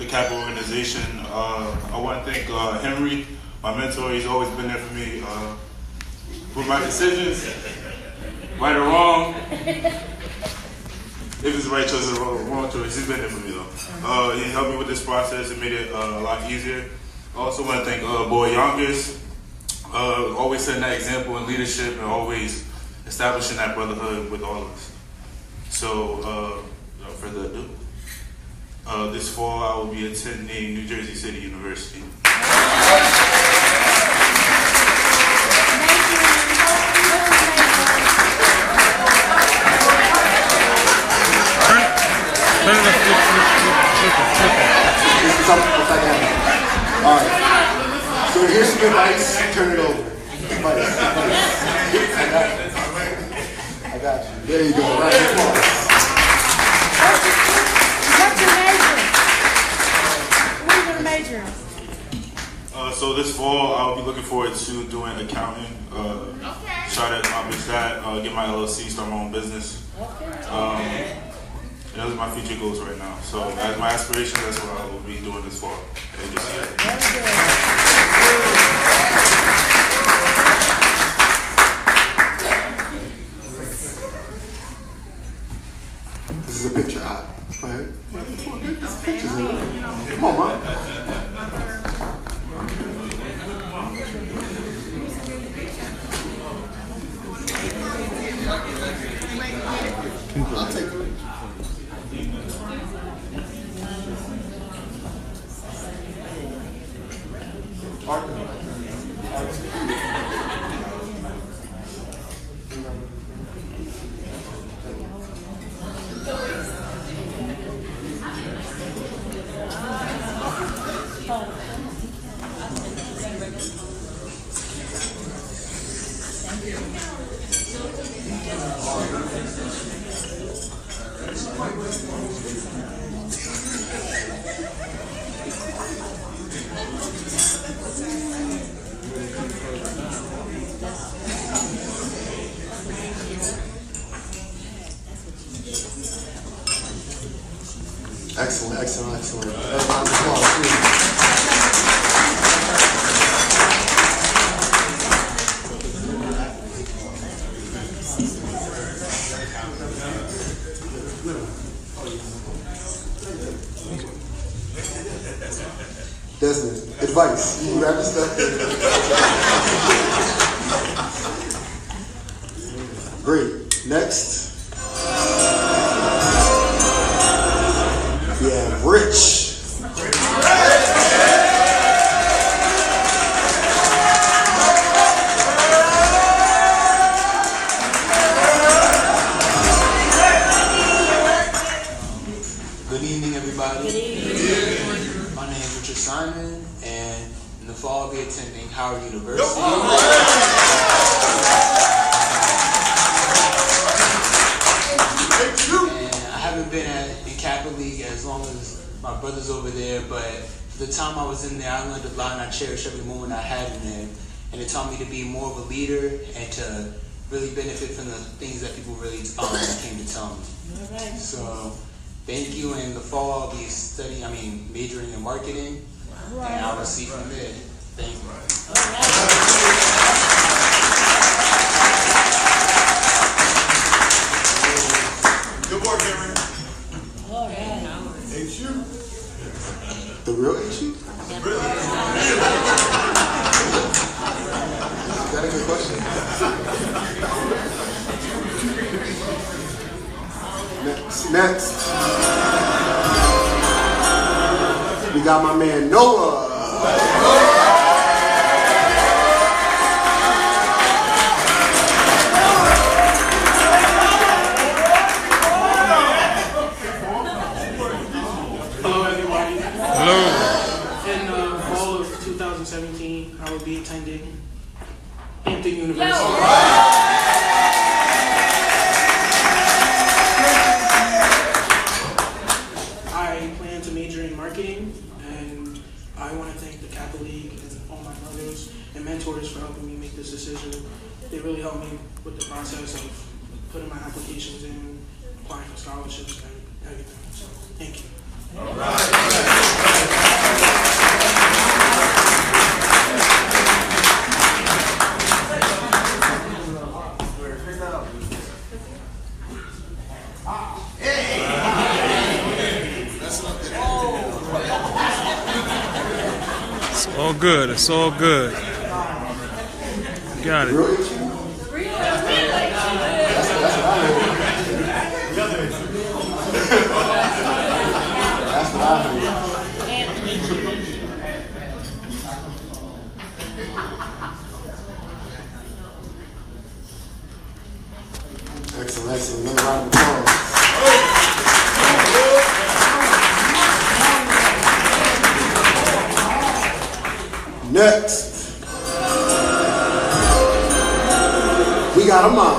the Kappa organization. I want to thank Henry, my mentor. He's always been there for me with my decisions, right or wrong. If it's the right choice or the wrong choice, he's been there for me though. He helped me with this process and made it a lot easier. I also want to thank Boy Yonkers, always setting that example in leadership and always establishing that brotherhood with all of us. So, without further ado, this fall I will be attending New Jersey City University. Alright, so here's some advice, turn it over. Advice. I got you. There you go. Right, What's your major? What are you going to major in? So this fall I'll be looking forward to doing accounting. Try to accomplish that, get my LLC, start my own business. And those are my future goals right now. So as my aspirations, that's what I will be doing this fall. this is a picture. Go ahead. Come on, man. I'll take it. Excellent, excellent, excellent. Round of applause, please. Desmond, advice. You grab this stuff. Great. Next. Yeah, Rich. Good evening, everybody. Good evening. My name is Richard Simon, and in the fall I'll be attending Howard University. In Kappa League as long as my brother's over there, but for the time I was in there, I learned a lot and I cherish every moment I had in there. And it taught me to be more of a leader and to really benefit from the things that people really came to tell me. Right. So thank you. In the fall I'll be majoring in marketing, Right. and I will see from there. Thank you. Good work, Henry. All right. HU. The real HU? Really? Is that a good question? Next. We got my man Noah. I will be attending Hampton University. I plan to major in marketing, and I want to thank the Kappa League and all my brothers and mentors for helping me make this decision. They really helped me with the process of putting my applications in, applying for scholarships, and everything. So, thank you. All right. All good. It's all good. Got it. Excellent, excellent. Another round of applause. Next, we got a mom.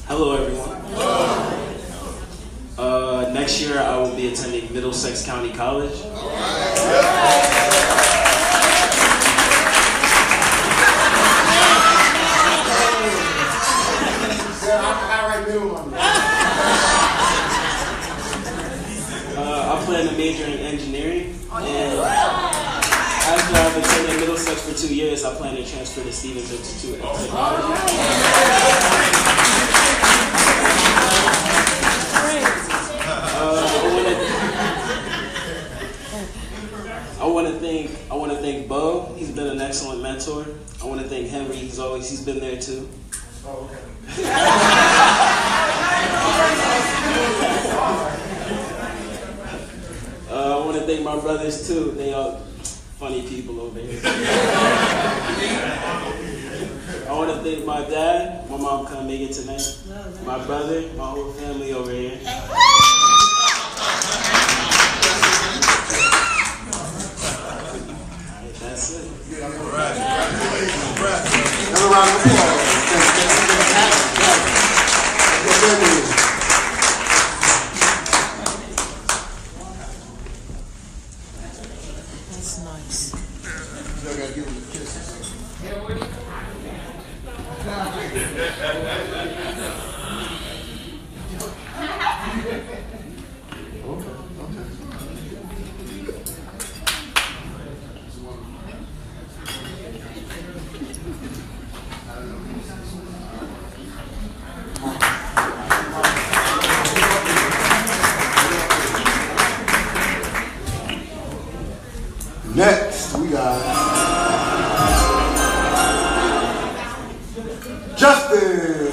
Hello, everyone. Next year, I will be attending Middlesex County College. I plan to major in engineering, and after I've attended Middlesex for 2 years, I plan to transfer to Stevens Institute of Technology. I want to thank Bo. He's been an excellent mentor. I want to thank Henry. He's been there too. Oh, okay. I want to thank my brothers too. They are funny people over here. I want to thank my dad. My mom couldn't make it tonight. My brother, my whole family over here. That's it. Another round of applause. That's nice. Y'all gotta give him a kiss. Next, we got Justin.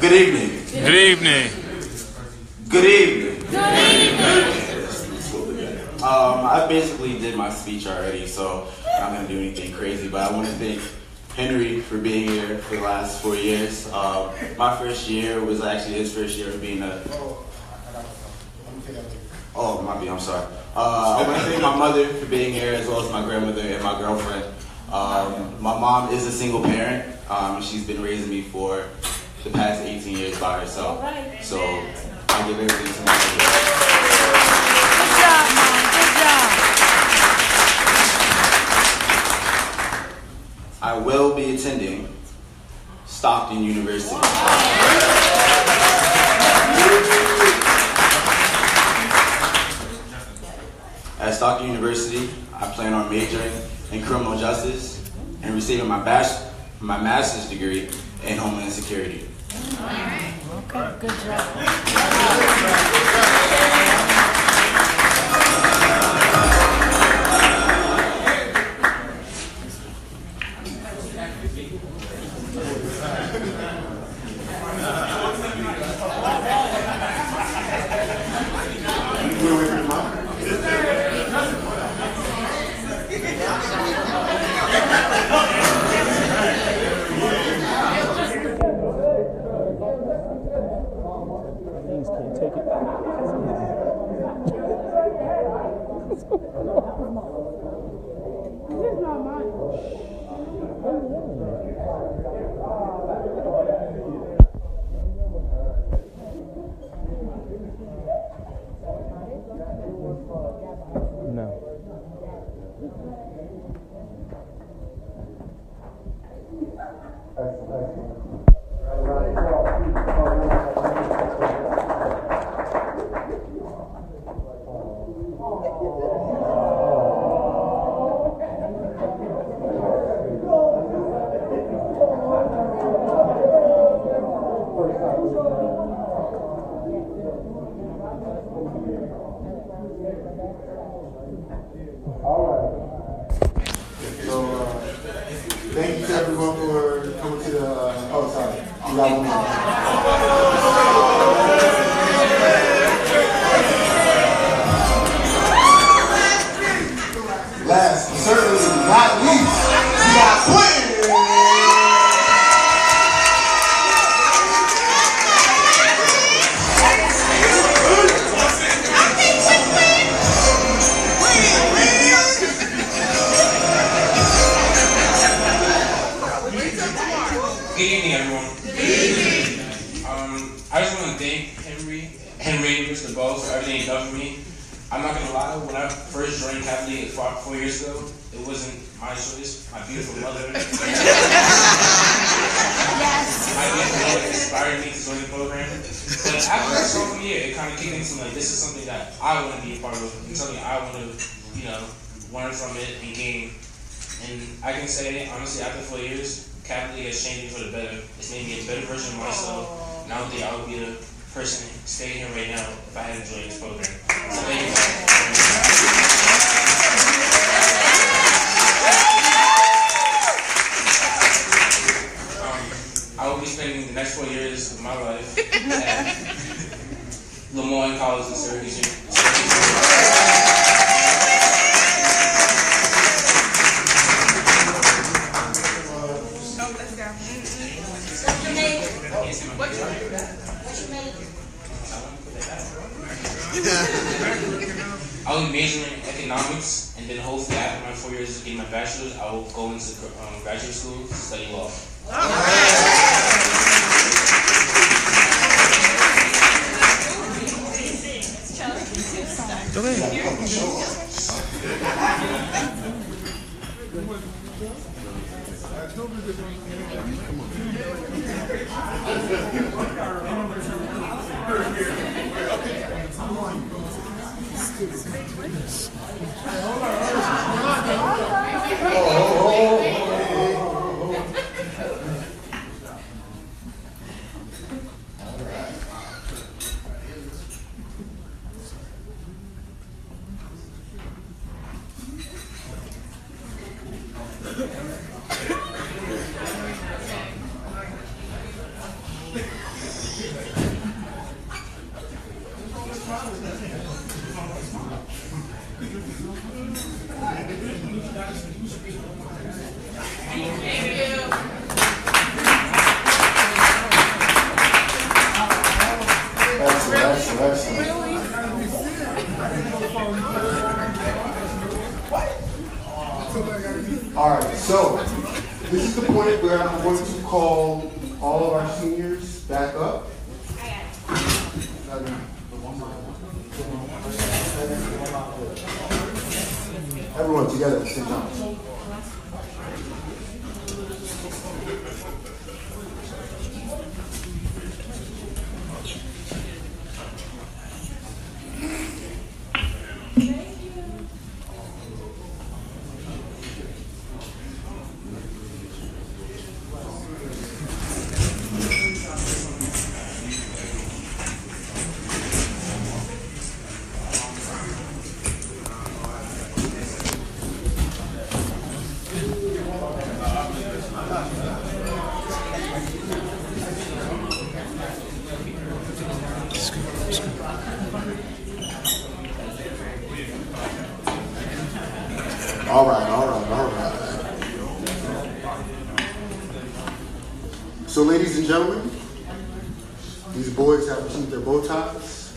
Good evening. Good evening. Good evening. Good evening. I basically did my speech already, so I'm not going to do anything crazy, but I want to thank Henry for being here for the last 4 years. My first year was actually his first year of being a... Oh, I'm sorry. I want to thank my mother for being here, as well as my grandmother and my girlfriend. My mom is a single parent. She's been raising me for the past 18 years by herself. Right. So I give everything to my mother. Good job, Mom. Good job. I will be attending Stockton University. At Stockton University, I plan on majoring in criminal justice and receiving my master's degree in Homeland Security. Okay, good job. This is not mine. Thank you to everyone for coming to the, oh, sorry. You got one more. Last, but certainly not least, we got Quinn. Good evening, everyone. I just want to thank Henry, Mr. Bowles for everything he done for me. I'm not gonna lie, when I first joined Kappa League 4 years ago, it wasn't my choice. My beautiful mother. My beautiful mother inspired me to join the program. But after that sophomore year, it kind of kicked into like, this is something that I want to be a part of, and something I want to, learn from it and gain. And I can say, honestly, after 4 years, Kappa League has changed me for the better. It's made me a better version of myself, and I don't think I would be the person staying here right now if I hadn't joined this program. So thank you. I will be spending the next 4 years of my life at Lemoyne College in Syracuse. I will be majoring in economics, and then hopefully after my 4 years of getting my bachelor's, I will go into graduate school to study law. Alright, so this is the point where I'm going to call all of our seniors back up. Everyone together at the same time. All right. So, ladies and gentlemen, these boys have achieved their bow ties.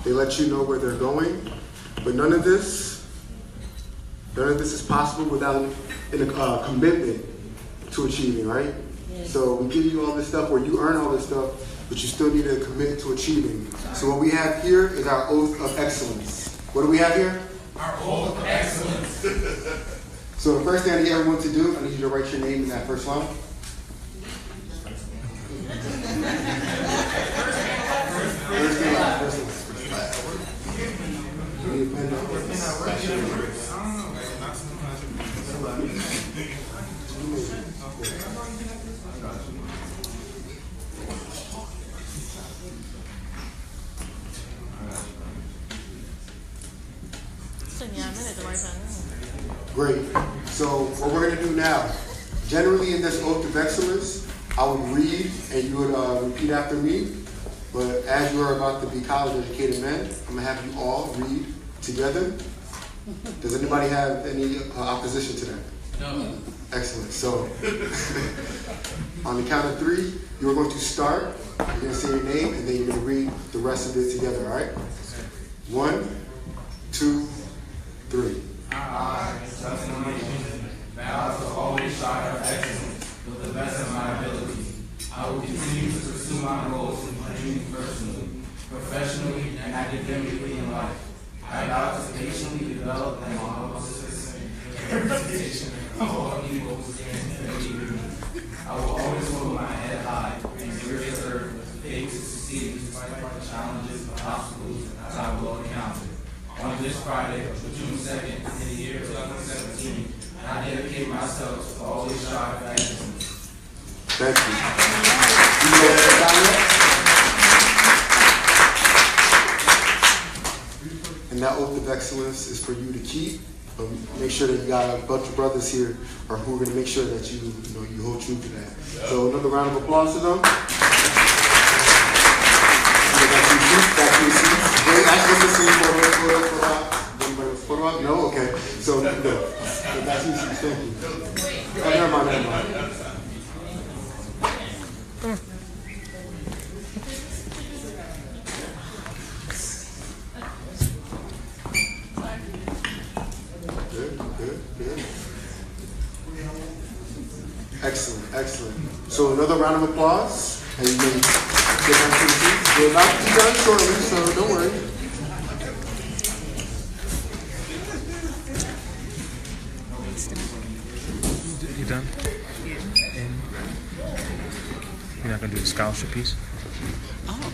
They let you know where they're going, but none of this is possible without a commitment to achieving, right? Yes. So we give you all this stuff, or you earn all this stuff, but you still need to commit to achieving. So what we have here is our oath of excellence. What do we have here? Our oath of excellence. So the first thing I need everyone to do, I need you to write your name in that first line. First line. You need a pen now? Great. So what we're going to do now, generally in this oath of excellence, I would read and you would repeat after me. But as you are about to be college-educated men, I'm going to have you all read together. Does anybody have any opposition to that? No. Excellent. So on the count of 3, you're going to start. You're going to say your name, and then you're going to read the rest of it together, all right? 1, 2, 3. I, Justin Nation, vow to always strive for excellence with the best of my ability. I will continue to pursue my goals and dreams personally, professionally, and academically in life. I vow to patiently develop and model system and representation of all people who stand to believe in me. I will always hold my head high and serve with faith to succeed despite the challenges and obstacles that I will encounter. On this Friday, June 2nd, in the year 2017, I dedicate myself to always strive for excellence. Thank you. And that oath of excellence is for you to keep. Make sure that you got a bunch of brothers here who are going to make sure that you hold true to that. So another round of applause to them. No? Okay. So, no. That's easy. Thank you. Oh, never mind. Good. Excellent. So another round of applause. And you may get back to the seats. We're about to be done shortly, so don't worry. You done? And you're not going to do the scholarship piece? Oh.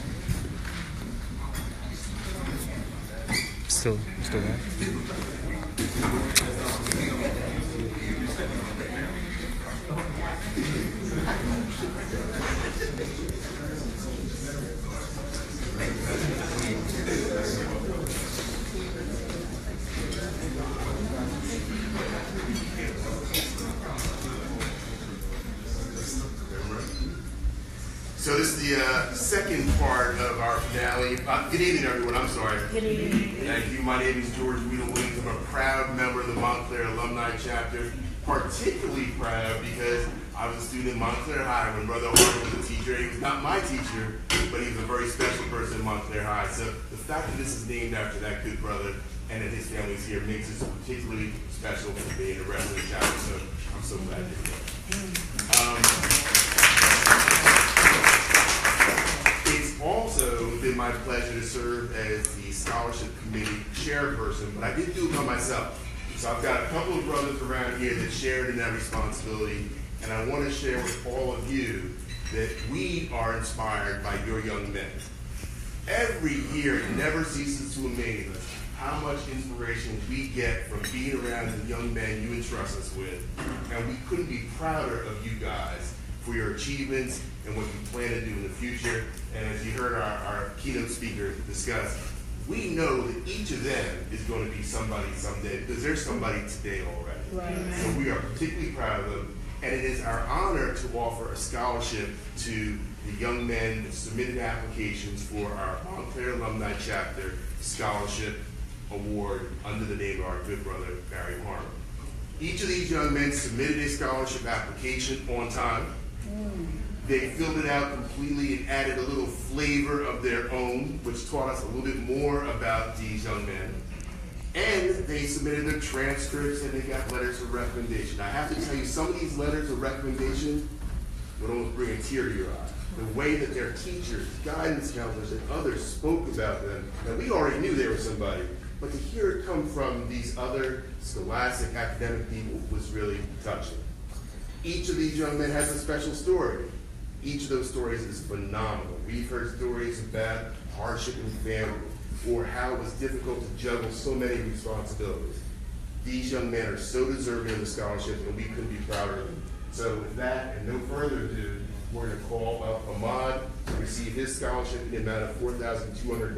Still there? So this is the second part of our finale. Good evening, everyone. I'm sorry. Good evening. Thank you. My name is George Williams. I'm a proud member of the Montclair Alumni chapter. Particularly proud because I was a student in Montclair High when Brother Hart was a teacher. He was not my teacher, but he was a very special person in Montclair High. So the fact that this is named after that good brother and that his family's here makes it particularly special for being a resident chapter. So I'm so glad you're here. It's also been my pleasure to serve as the scholarship committee chairperson, but I didn't do it by myself. So I've got a couple of brothers around here that shared in that responsibility, and I want to share with all of you that we are inspired by your young men. Every year it never ceases to amaze us how much inspiration we get from being around the young men you entrust us with, and we couldn't be prouder of you guys for your achievements and what you plan to do in the future. And as you heard our keynote speaker discuss, we know that each of them is going to be somebody someday because there's somebody today already. Right. So we are particularly proud of them. And it is our honor to offer a scholarship to the young men that submitted applications for our Montclair Alumni Chapter Scholarship Award under the name of our good brother, Barry Harmon. Each of these young men submitted a scholarship application on time. They filled it out completely and added a little flavor of their own, which taught us a little bit more about these young men. And they submitted their transcripts and they got letters of recommendation. I have to tell you, some of these letters of recommendation would almost bring a tear to your eye. The way that their teachers, guidance counselors, and others spoke about them. Now, we already knew they were somebody, but to hear it come from these other scholastic academic people was really touching. Each of these young men has a special story. Each of those stories is phenomenal. We've heard stories about hardship in family, or how it was difficult to juggle so many responsibilities. These young men are so deserving of the scholarship, and we couldn't be prouder of them. So with that, and no further ado, we're going to call up Ahmad to receive his scholarship in the amount of $4,200.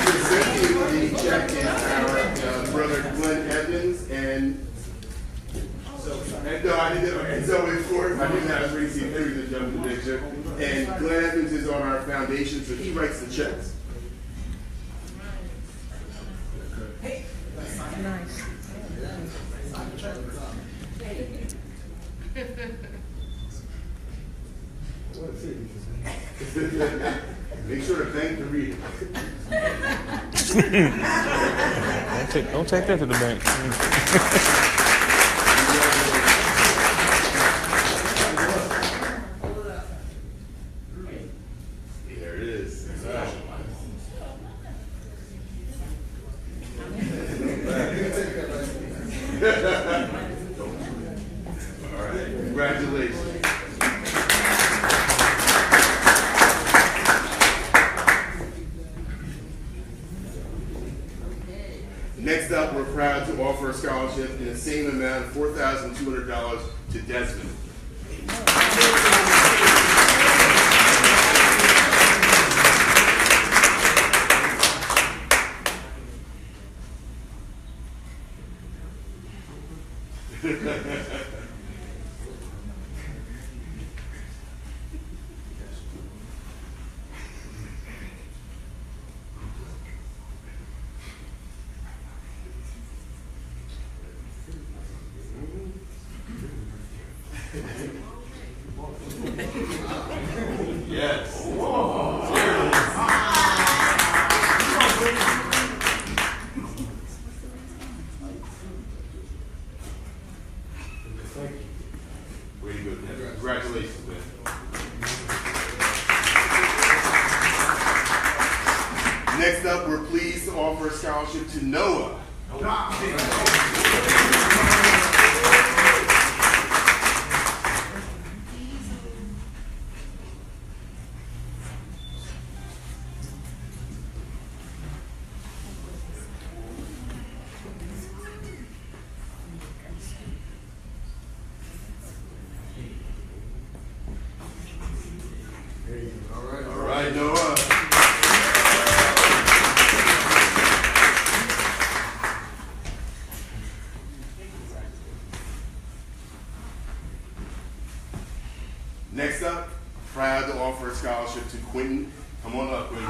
Presenting the check is our brother Glenn Evans, and no, I didn't. Okay, so of course I didn't have to see Henry the jump the picture, and Glenn Evans is on our foundation, so he writes the checks. Nice. Make sure to thank the reader. Don't take that to the bank. There it is. All right. Congratulations. Next up, we're proud to offer a scholarship in the same amount of $4,200 to Desmond. Yes. Way to go. Congratulations, man. Next up, we're pleased to offer a scholarship to Noah. All right, Noah. Next up, proud to offer a scholarship to Quentin. Come on up, Quentin.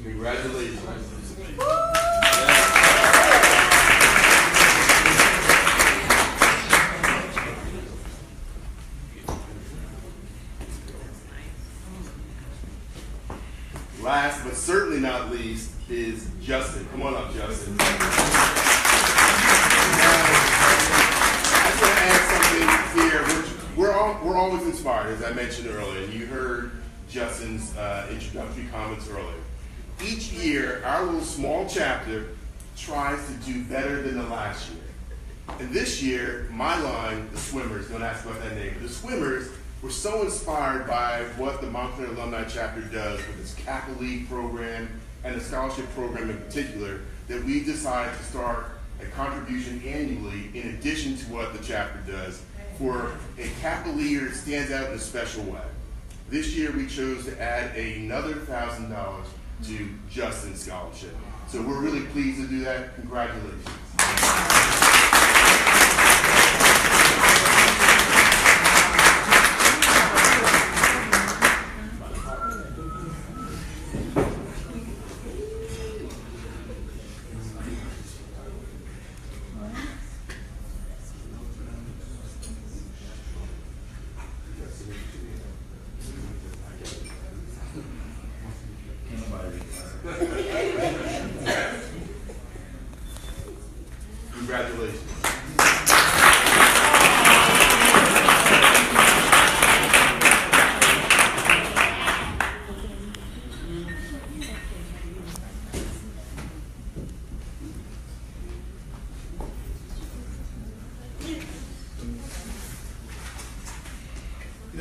Congratulations. Last but certainly not least is Justin. Come on up, Justin. I just want to add something here. We're always inspired, as I mentioned earlier, and you heard Justin's introductory comments earlier. Each year, our little small chapter tries to do better than the last year. And this year, my line, the Swimmers, don't ask about that name, but the Swimmers were so inspired by what the Montclair Alumni chapter does with its Kappa League program and the scholarship program in particular, that we decided to start a contribution annually in addition to what the chapter does for a Kappa leader that stands out in a special way. This year, we chose to add another $1,000 to Justin's scholarship. So we're really pleased to do that. Congratulations. Congratulations.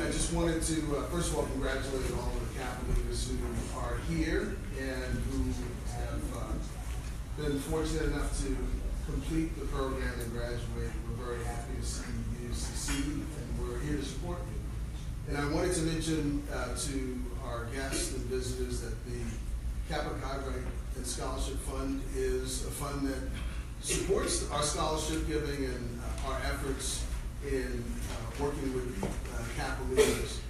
I just wanted to, first of all, congratulate all of the Kappa leaders who are here and who have been fortunate enough to complete the program and graduate. We're very happy to see you succeed, and we're here to support you. And I wanted to mention to our guests and visitors that the Kappa Cadre and Scholarship Fund is a fund that supports our scholarship giving and our efforts in working with Kappa leaders.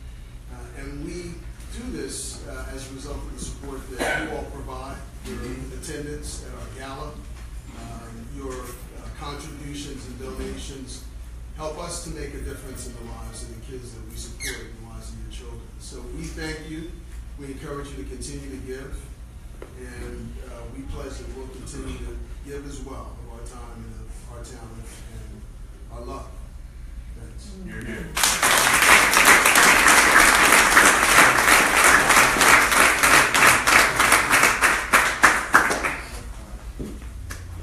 And we do this as a result of the support that you all provide, your attendance at our gala, your contributions and donations help us to make a difference in the lives of the kids that we support and the lives of your children. So we thank you. We encourage you to continue to give. And we pledge that we'll continue to give as well of our time and of our talent and our love. Thanks. You're here.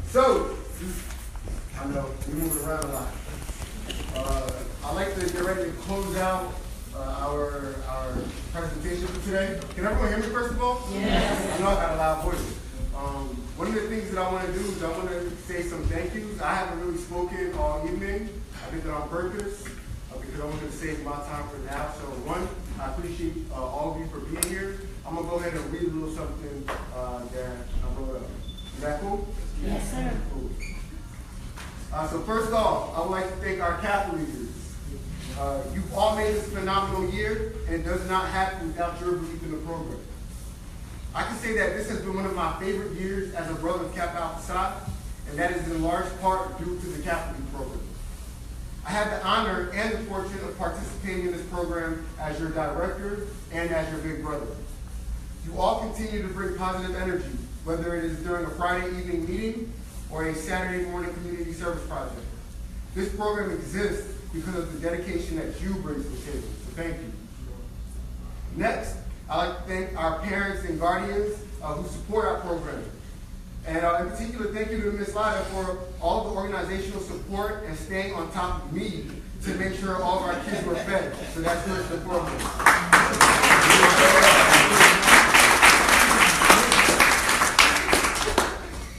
So, I know we move around a lot. I'd like to get ready to close out our presentation for today. Can everyone hear me first of all? Yes. I know I got a loud voice. One of the things that I want to do is I want to say some thank yous. I haven't really spoken all evening. I did that on purpose because I wanted to save my time for now. So one, I appreciate all of you for being here. I'm going to go ahead and read a little something that I wrote up. Is that cool? Yes, sir. Cool. So first off, I would like to thank our Kappa leaders. You've all made this a phenomenal year, and it does not happen without your belief in the program. I can say that this has been one of my favorite years as a brother of Kappa Alpha Psi, and that is in large part due to the Kappa League program. I had the honor and the fortune of participating in this program as your director and as your big brother. You all continue to bring positive energy, whether it is during a Friday evening meeting or a Saturday morning community service project. This program exists because of the dedication that you bring to the table, so thank you. Next, I'd like to thank our parents and guardians who support our program. And in particular, thank you to Ms. Lada for all the organizational support and staying on top of me to make sure all of our kids were fed. So that's first and foremost.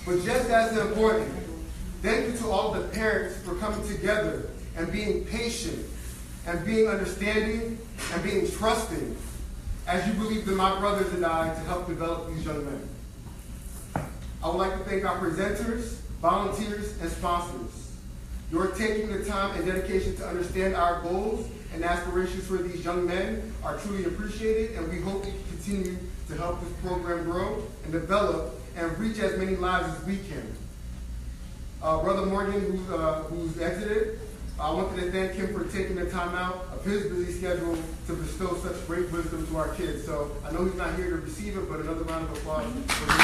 But just as important, thank you to all the parents for coming together and being patient and being understanding and being trusting as you believed in my brothers and I to help develop these young men. I would like to thank our presenters, volunteers, and sponsors. Your taking the time and dedication to understand our goals and aspirations for these young men are truly appreciated, and we hope you continue to help this program grow and develop and reach as many lives as we can. Brother Morgan, who's exited, I wanted to thank him for taking the time out of his busy schedule to bestow such great wisdom to our kids. So I know he's not here to receive it, but another round of applause for him.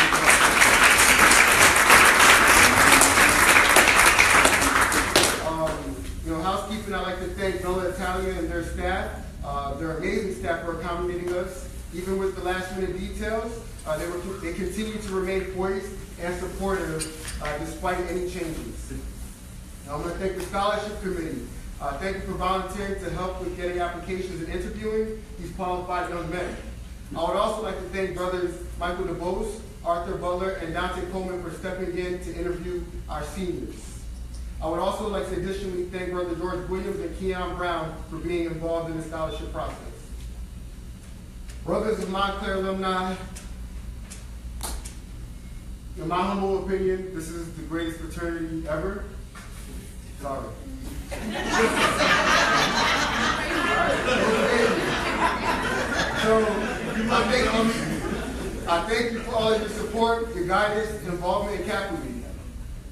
Housekeeping, I'd like to thank Bella Italia and their staff. They're amazing staff for accommodating us. Even with the last minute details, they continue to remain poised and supportive despite any changes. Now, I'm going to thank the Scholarship Committee. Thank you for volunteering to help with getting applications and interviewing these qualified young men. I would also like to thank brothers Michael DeBose, Arthur Butler, and Dante Coleman for stepping in to interview our seniors. I would also like to additionally thank Brother George Williams and Keon Brown for being involved in the scholarship process. Brothers of Montclair alumni, in my humble opinion, this is the greatest fraternity ever. Sorry. So, I thank you for all of your support, your guidance, and involvement in Kappa League.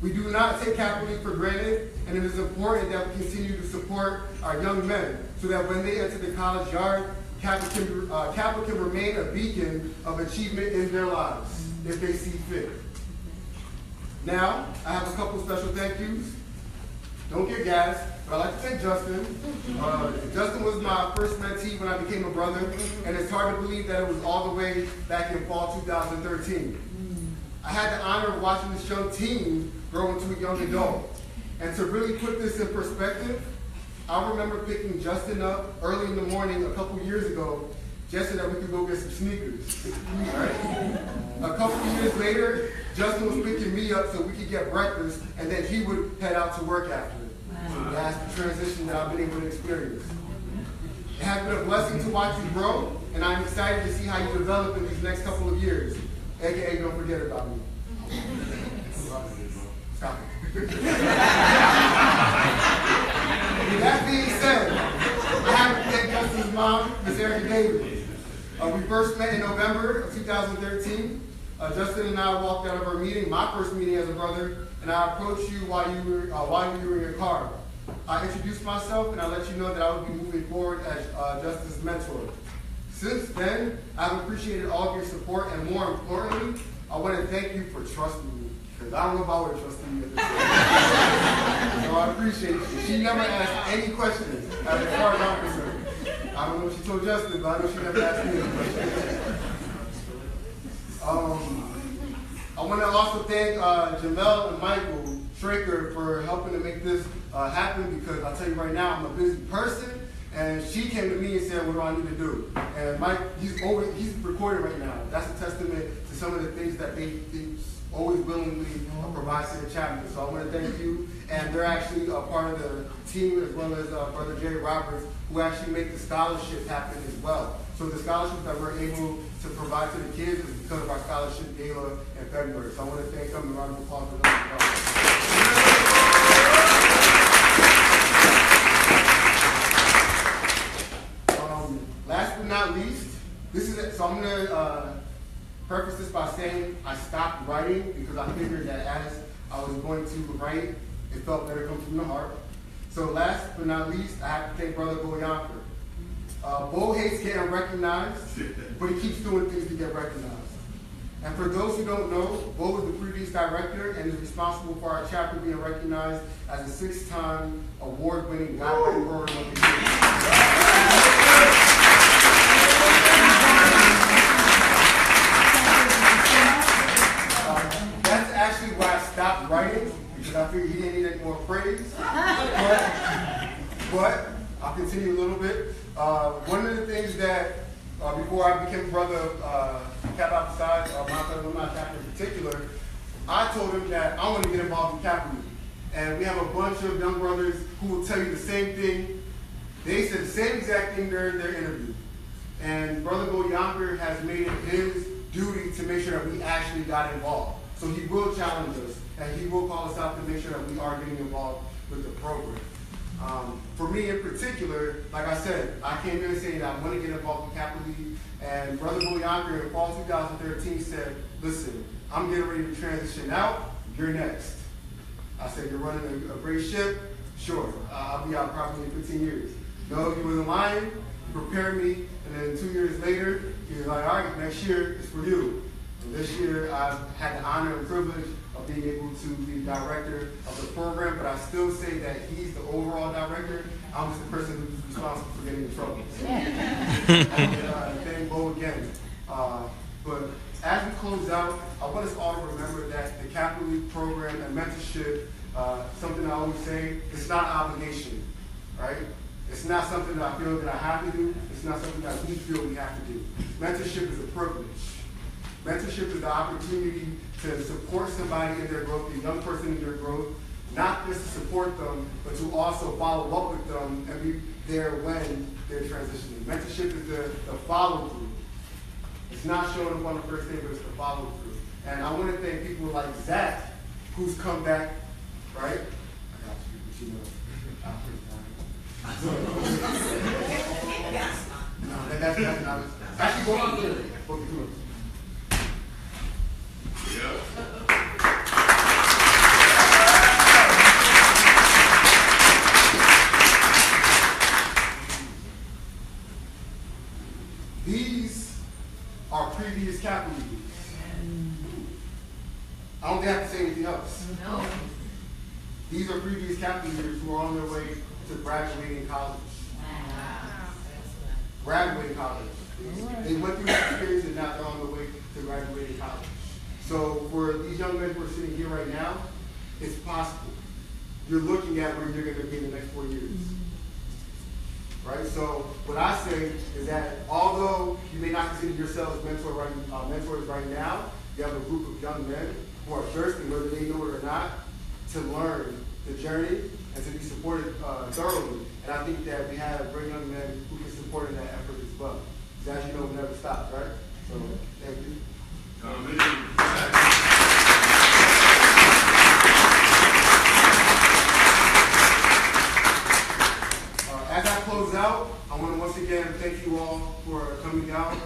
We do not take Kappa League for granted, and it is important that we continue to support our young men so that when they enter the college yard, Kappa can remain a beacon of achievement in their lives if they see fit. Now, I have a couple special thank yous. Don't get gassed, but I'd like to thank Justin. Justin was my first mentee when I became a brother, and it's hard to believe that it was all the way back in fall 2013. I had the honor of watching this young teen grow into a young adult. And to really put this in perspective, I remember picking Justin up early in the morning a couple years ago just so that we could go get some sneakers. Right? A couple years later, Justin was picking me up so we could get breakfast, and then he would head out to work after it. So that's the transition that I've been able to experience. It has been a blessing to watch you grow, and I'm excited to see how you develop in these next couple of years. AKA, don't forget about me. Stop it. With that being said, I have to thank Justin's mom, Miss Erica Davis. We first met in November of 2013. Justin and I walked out of our meeting, my first meeting as a brother, and I approached you while you were in your car. I introduced myself and I let you know that I would be moving forward as Justin's mentor. Since then, I've appreciated all of your support, and more importantly, I want to thank you for trusting me, because I don't know if I would have trusted you at this point. So I appreciate you. She never asked any questions as far as I'm concerned. I don't know if she told Justin, but I know she never asked me any questions. I want to also thank Jamel and Michael Schraker for helping to make this happen, because I'll tell you right now, I'm a busy person, and she came to me and said, what do I need to do? And Mike, he's recording right now. That's a testament to some of the things that they always willingly provide to the chapter. So I want to thank you, and they're actually a part of the team, as well as Brother Jerry Roberts, who actually make the scholarship happen as well. So the scholarship that we're able to provide to the kids is because of our scholarship gala in February. So I want to thank them and round of applause for them. Last but not least, this is it. So I'm going to preface this by saying I stopped writing because I figured that as I was going to write, it felt better come from the heart. So last but not least, I have to thank Brother Bo Yonker. Bo hates getting recognized, but he keeps doing things to get recognized. And for those who don't know, Bo was the previous director and is responsible for our chapter being recognized as a 6-time award-winning guidewriting program of the year. That's actually why I stopped writing, because I figured he didn't need any more praise. But I'll continue a little bit. One of the things that, before I became a brother of Kappa outside, Montclair Alumni chapter in particular, I told him that I want to get involved in Kappa. And we have a bunch of young brothers who will tell you the same thing. They said the same exact thing during their interview. And Brother Bo Yonker has made it his duty to make sure that we actually got involved. So he will challenge us, and he will call us out to make sure that we are getting involved with the program. For me in particular, like I said, I came here saying that I want to get involved with Kappa League, and Brother Bo Yonker in fall 2013 said, listen, I'm getting ready to transition out, you're next. I said, you're running a great ship? Sure, I'll be out probably in 15 years. No, he wasn't lying, he prepared me, and then 2 years later, he was like, all right, next year is for you. And this year, I've had the honor and privilege of being able to be the director of the program, but I still say that he's the overall director. I'm just the person who's responsible for getting in trouble. So, thank Bo again. But as we close out, I want us all to remember that the Kappa League program and mentorship, something I always say, it's not an obligation, right? It's not something that I feel that I have to do. It's not something that we feel we have to do. Mentorship is a privilege. Mentorship is the opportunity to support somebody in their growth, a young person in their growth, not just to support them, but to also follow up with them and be there when they're transitioning. Mentorship is the follow-through. It's not showing up on the first day, but it's the follow-through. And I want to thank people like Zach, who's come back, right? I got you, but you know, no, that's not. Actually, go on there. Yeah. I don't think I have to say anything else. No. These are previous Kappa leaders who are on their way to graduating college. Graduating college. They went through that experience and now they're on their way to graduating college. So for these young men who are sitting here right now, it's possible. You're looking at where you're going to be in the next 4 years. Right? So what I say is that although you may not consider yourselves mentors right now, you have a group of young men who are thirsting, whether they know it or not, to learn the journey and to be supported thoroughly. And I think that we have great young men who can support in that effort as well. Because as you know, we never stop, right? So thank you. As I close out, I want to once again thank you all for coming out,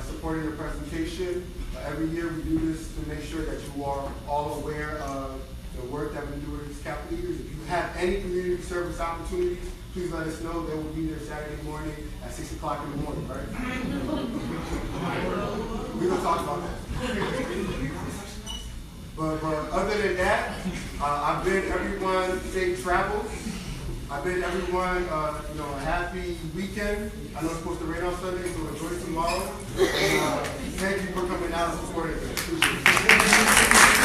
supporting the presentation. Every year we do this to make sure that you are all aware of the work that we do with these Kappa leaders. If you have any community service opportunities, please let us know. They will be there Saturday morning at 6 o'clock in the morning, right? We're going to talk about that. But other than that, I bid everyone safe travels. I bid everyone a happy weekend. I know it's supposed to rain on Sunday, so enjoy tomorrow. And thank you for coming out and supporting us. Appreciate it.